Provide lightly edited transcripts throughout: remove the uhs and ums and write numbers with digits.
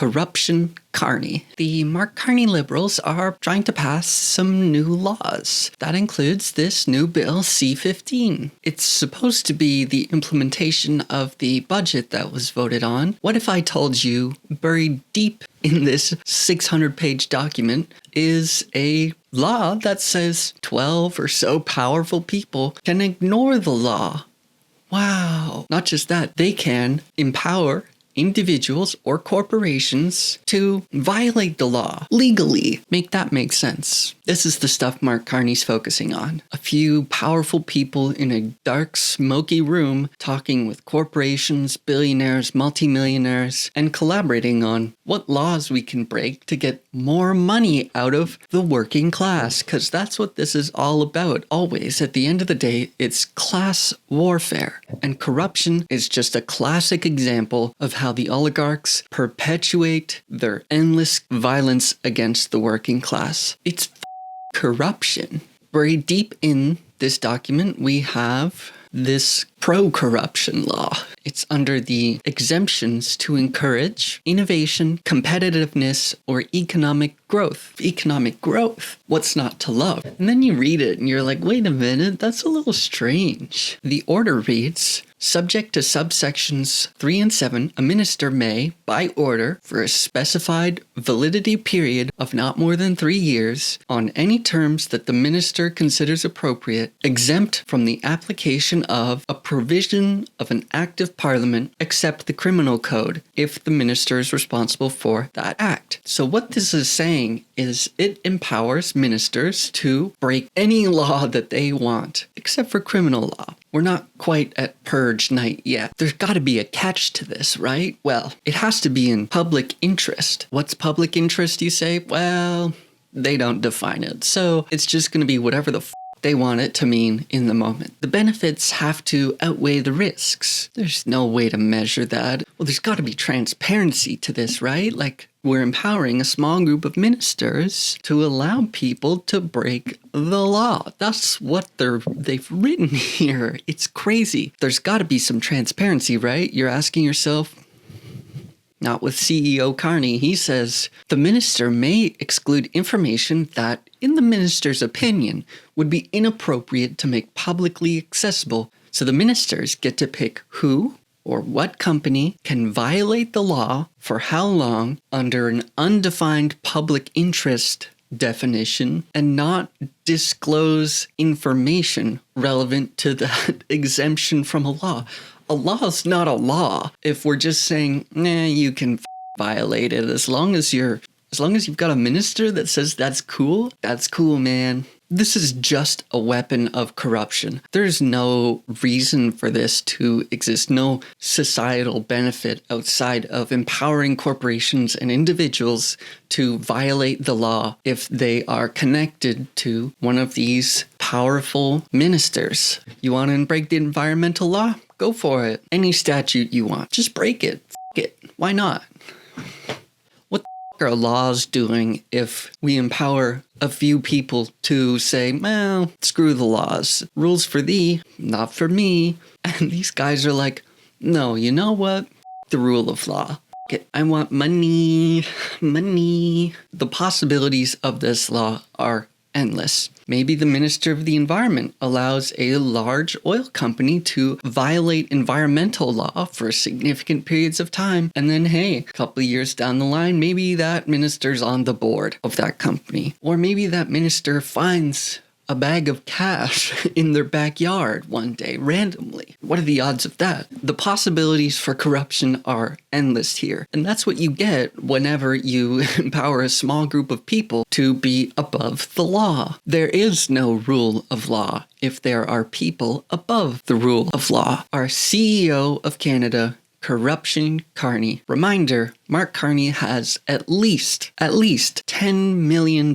Corruption Carney. The Mark Carney Liberals are trying to pass some new laws. That includes this new bill C-15. It's supposed to be the implementation of the budget that was voted on. What if I told you buried deep in this 600-page document is a law that says 12 or so powerful people can ignore the law? Wow. Not just that, they can empower individuals or corporations to violate the law legally. Make that make sense. This is the stuff Mark Carney's focusing on. A few powerful people in a dark, smoky room talking with corporations, billionaires, multimillionaires, and collaborating on what laws we can break to get more money out of the working class, because that's what this is all about. Always, at the end of the day, it's class warfare. And corruption is just a classic example of how the oligarchs perpetuate their endless violence against the working class. It's corruption. Very deep in this document, we have this pro-corruption law. It's under the exemptions to encourage innovation, competitiveness, or economic growth. Economic growth. What's not to love? And then you read it and you're like, wait a minute, that's a little strange. The order reads, subject to subsections 3 and 7, a minister may, by order, for a specified validity period of not more than 3 years, on any terms that the minister considers appropriate, exempt from the application of a provision of an act of parliament, except the criminal code, if the minister is responsible for that act. So what this is saying is it empowers ministers to break any law that they want, except for criminal law. We're not quite at purge night yet. There's got to be a catch to this, right? Well, it has to be in public interest. What's public interest, you say? Well, they don't define it. So it's just going to be whatever the they want it to mean in the moment. The benefits have to outweigh the risks. There's no way to measure that. Well, there's got to be transparency to this, right? Like, we're empowering a small group of ministers to allow people to break the law. That's what they've written here. It's crazy. There's got to be some transparency, right? You're asking yourself, not with CEO Carney. He says, the minister may exclude information that, in the minister's opinion, would be inappropriate to make publicly accessible. So the ministers get to pick who or what company can violate the law for how long under an undefined public interest definition and not disclose information relevant to that exemption from a law. A law is not a law if we're just saying, nah, you can violate it as long as you've got a minister that says that's cool, man. This is just a weapon of corruption. There's no reason for this to exist, no societal benefit outside of empowering corporations and individuals to violate the law if they are connected to one of these powerful ministers. You want to break the environmental law? Go for it. Any statute you want. Just break it. F it. Why not? What the are laws doing if we empower a few people to say, well, screw the laws. Rules for thee, not for me. And these guys are like, no, you know what? The rule of law. I want money. The possibilities of this law are endless. Maybe the Minister of the Environment allows a large oil company to violate environmental law for significant periods of time. And then, hey, a couple of years down the line, maybe that minister's on the board of that company. Or maybe that minister finds a bag of cash in their backyard one day, randomly. What are the odds of that? The possibilities for corruption are endless here. And that's what you get whenever you empower a small group of people to be above the law. There is no rule of law if there are people above the rule of law. Our CEO of Canada, Corruption Carney. Reminder, Mark Carney has at least $10 million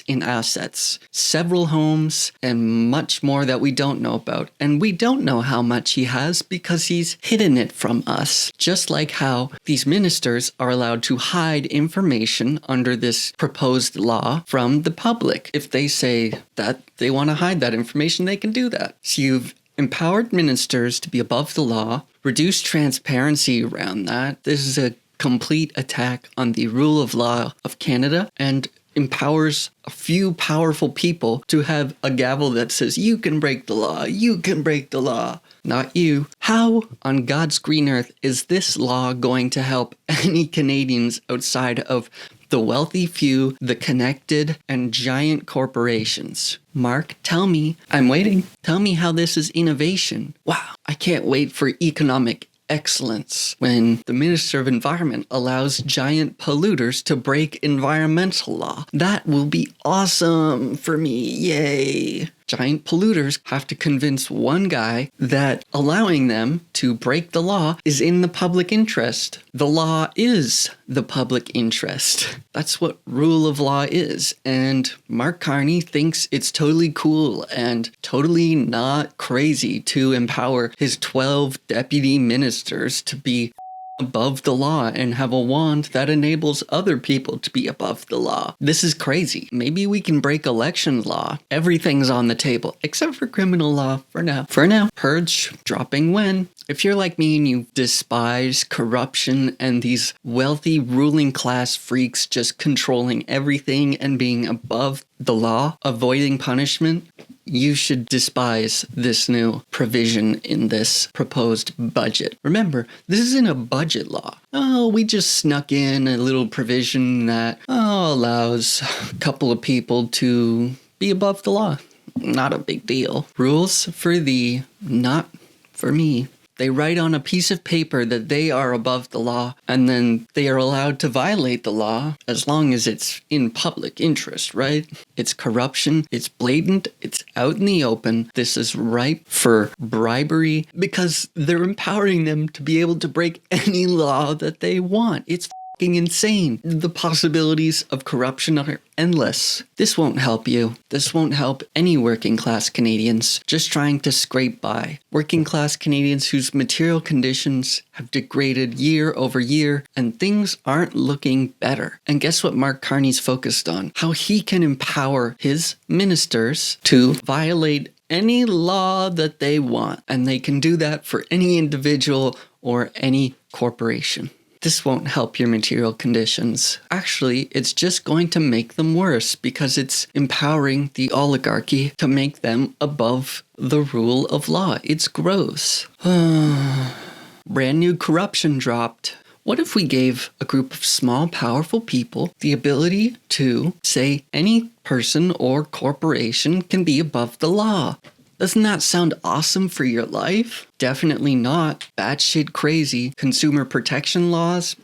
in assets, several homes, and much more that we don't know about. And we don't know how much he has because he's hidden it from us. Just like how these ministers are allowed to hide information under this proposed law from the public. If they say that they want to hide that information, they can do that. So you've empowered ministers to be above the law, reduce transparency around that. This is a complete attack on the rule of law of Canada and empowers a few powerful people to have a gavel that says, you can break the law, you can break the law, not you. How on God's green earth is this law going to help any Canadians outside of the wealthy few, the connected, and giant corporations? Mark, tell me. I'm waiting. Tell me how this is innovation. Wow, I can't wait for economic excellence when the Minister of Environment allows giant polluters to break environmental law. That will be awesome for me. Yay. Giant polluters have to convince one guy that allowing them to break the law is in the public interest. The law is the public interest. That's what rule of law is. And Mark Carney thinks it's totally cool and totally not crazy to empower his 12 deputy ministers to be above the law and have a wand that enables other people to be above the law. This is crazy. Maybe we can break election law. Everything's on the table, except for criminal law for now. For now. Purge dropping when? If you're like me and you despise corruption and these wealthy ruling class freaks just controlling everything and being above the law, avoiding punishment, you should despise this new provision in this proposed budget. Remember, this isn't a budget law. Oh, we just snuck in a little provision that allows a couple of people to be above the law. Not a big deal. Rules for thee, not for me. They write on a piece of paper that they are above the law, and then they are allowed to violate the law as long as it's in public interest, right? It's corruption, it's blatant, it's out in the open. This is ripe for bribery because they're empowering them to be able to break any law that they want. It's fucking insane. The possibilities of corruption are endless. This won't help you. This won't help any working class Canadians just trying to scrape by. Working class Canadians whose material conditions have degraded year over year and things aren't looking better. And guess what Mark Carney's focused on? How he can empower his ministers to violate any law that they want. And they can do that for any individual or any corporation. This won't help your material conditions. Actually, it's just going to make them worse because it's empowering the oligarchy to make them above the rule of law. It's gross. Brand new corruption dropped. What if we gave a group of small, powerful people the ability to say any person or corporation can be above the law? Doesn't that sound awesome for your life? Definitely not. Batshit crazy. Consumer protection laws?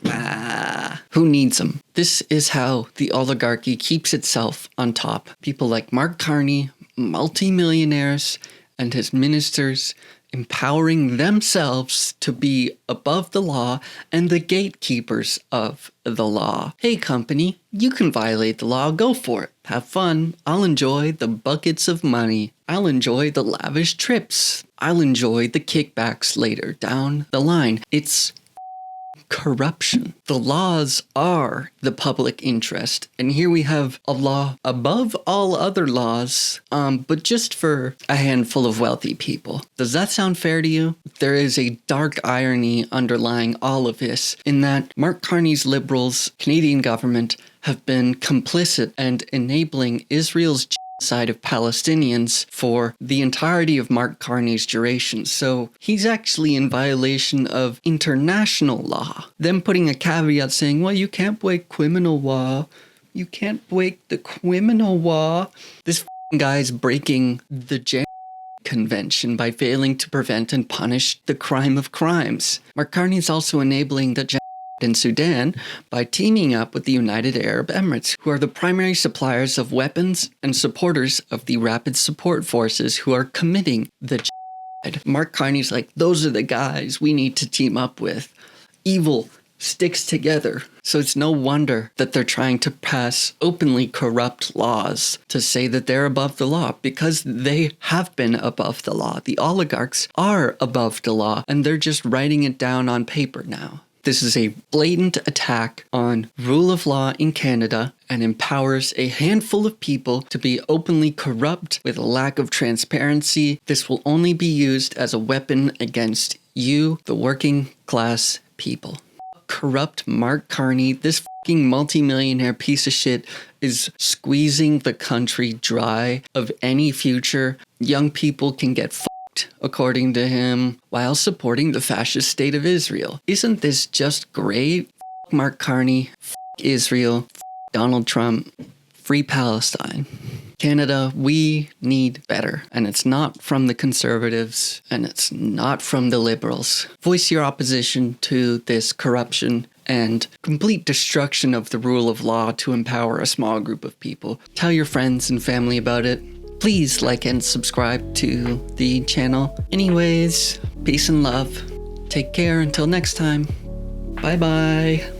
Who needs them? This is how the oligarchy keeps itself on top. People like Mark Carney, multimillionaires, and his ministers empowering themselves to be above the law and the gatekeepers of the law. Hey company, you can violate the law, go for it. Have fun. I'll enjoy the buckets of money. I'll enjoy the lavish trips. I'll enjoy the kickbacks later down the line. It's corruption. The laws are the public interest. And here we have a law above all other laws, but just for a handful of wealthy people. Does that sound fair to you? There is a dark irony underlying all of this in that Mark Carney's Liberals, Canadian government, have been complicit and enabling Israel's genocide of Palestinians for the entirety of Mark Carney's duration. So he's actually in violation of international law. Them putting a caveat saying, well, you can't break criminal law. You can't break the criminal law. This guy's breaking the Convention by failing to prevent and punish the crime of crimes. Mark Carney's also enabling the in Sudan by teaming up with the United Arab Emirates, who are the primary suppliers of weapons and supporters of the Rapid Support Forces who are committing the genocide. Mark Carney's like, those are the guys we need to team up with. Evil sticks together. So it's no wonder that they're trying to pass openly corrupt laws to say that they're above the law, because they have been above the law. The oligarchs are above the law, and they're just writing it down on paper now. This is a blatant attack on rule of law in Canada and empowers a handful of people to be openly corrupt with a lack of transparency. This will only be used as a weapon against you, the working class people. corrupt Mark Carney, this fucking multimillionaire piece of shit, is squeezing the country dry of any future. Young people can get fucked, according to him, while supporting the fascist state of Israel. Isn't this just great? Fuck Mark Carney, fuck Israel, fuck Donald Trump, free Palestine. Canada, we need better. And it's not from the conservatives, and it's not from the liberals. Voice your opposition to this corruption and complete destruction of the rule of law to empower a small group of people. Tell your friends and family about it. Please like and subscribe to the channel. Anyways, peace and love. Take care until next time. Bye-bye.